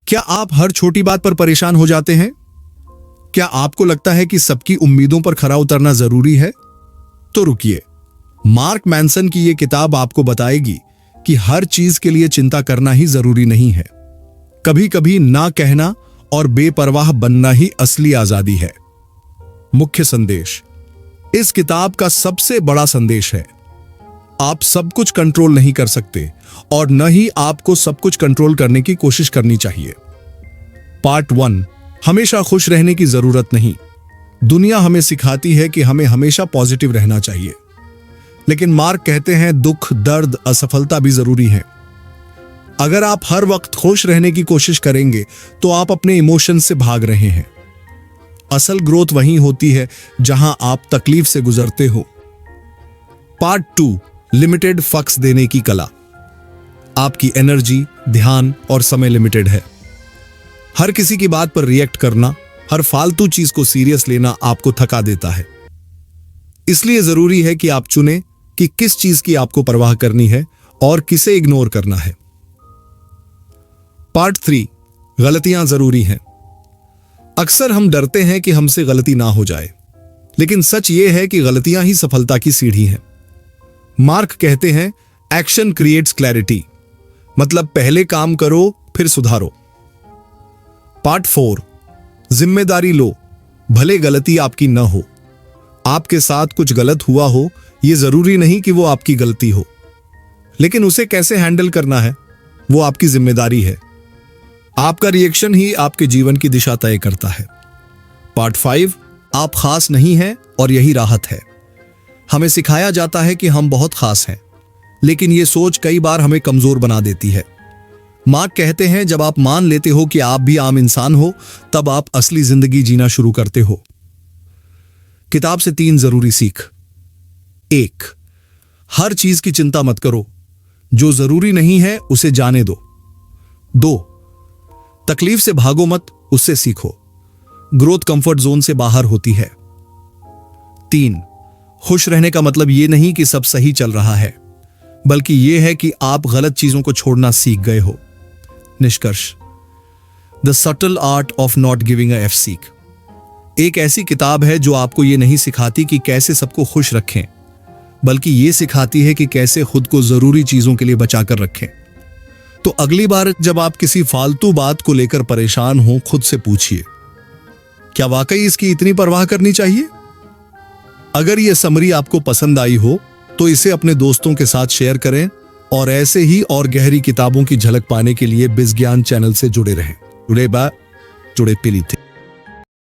क्या आप हर छोटी बात पर परेशान हो जाते हैं? क्या आपको लगता है कि सबकी उम्मीदों पर खरा उतरना जरूरी है? तो रुकिए, मार्क मैनसन की यह किताब आपको बताएगी कि हर चीज के लिए चिंता करना ही जरूरी नहीं है। कभी कभी ना कहना और बेपरवाह बनना ही असली आजादी है। मुख्य संदेश, इस किताब का सबसे बड़ा संदेश है, आप सब कुछ कंट्रोल नहीं कर सकते और न ही आपको सब कुछ कंट्रोल करने की कोशिश करनी चाहिए। पार्ट 1, हमेशा खुश रहने की जरूरत नहीं। दुनिया हमें सिखाती है कि हमें हमेशा पॉजिटिव रहना चाहिए, लेकिन मार्क कहते हैं दुख, दर्द, असफलता भी जरूरी है। अगर आप हर वक्त खुश रहने की कोशिश करेंगे तो आप अपने इमोशन से भाग रहे हैं। असल ग्रोथ वहीं होती है जहां आप तकलीफ से गुजरते हो। पार्ट 2, लिमिटेड फक्स देने की कला। आपकी एनर्जी, ध्यान और समय लिमिटेड है। हर किसी की बात पर रिएक्ट करना, हर फालतू चीज को सीरियस लेना आपको थका देता है। इसलिए जरूरी है कि आप चुनें कि किस चीज की आपको परवाह करनी है और किसे इग्नोर करना है। पार्ट 3, गलतियां जरूरी हैं। अक्सर हम डरते हैं कि हमसे गलती ना हो जाए, लेकिन सच यह है कि गलतियां ही सफलता की सीढ़ी हैं। मार्क कहते हैं एक्शन क्रिएट्स क्लैरिटी, मतलब पहले काम करो फिर सुधारो। पार्ट 4, जिम्मेदारी लो, भले गलती आपकी न हो। आपके साथ कुछ गलत हुआ हो, यह जरूरी नहीं कि वो आपकी गलती हो, लेकिन उसे कैसे हैंडल करना है वो आपकी जिम्मेदारी है। आपका रिएक्शन ही आपके जीवन की दिशा तय करता है। पार्ट 5, आप खास नहीं हैं और यही राहत है। हमें सिखाया जाता है कि हम बहुत खास हैं, लेकिन यह सोच कई बार हमें कमजोर बना देती है। मार्क कहते हैं जब आप मान लेते हो कि आप भी आम इंसान हो, तब आप असली जिंदगी जीना शुरू करते हो। किताब से 3 जरूरी सीख। 1, हर चीज की चिंता मत करो, जो जरूरी नहीं है उसे जाने दो। 2, तकलीफ से भागो मत, उससे सीखो। ग्रोथ कंफर्ट जोन से बाहर होती है। 3, खुश रहने का मतलब यह नहीं कि सब सही चल रहा है, बल्कि यह है कि आप गलत चीजों को छोड़ना सीख गए हो। निष्कर्ष, the subtle art of not giving a F seek एक ऐसी किताब है जो आपको यह नहीं सिखाती कि कैसे सबको खुश रखें, बल्कि यह सिखाती है कि कैसे खुद को जरूरी चीजों के लिए बचाकर रखें। तो अगली बार जब आप किसी फालतू बात को लेकर परेशान हो, खुद से पूछिए, क्या वाकई इसकी इतनी परवाह करनी चाहिए? अगर यह समरी आपको पसंद आई हो तो इसे अपने दोस्तों के साथ शेयर करें और ऐसे ही और गहरी किताबों की झलक पाने के लिए बिज़ ज्ञान चैनल से जुड़े रहें। जुड़े पीली थे।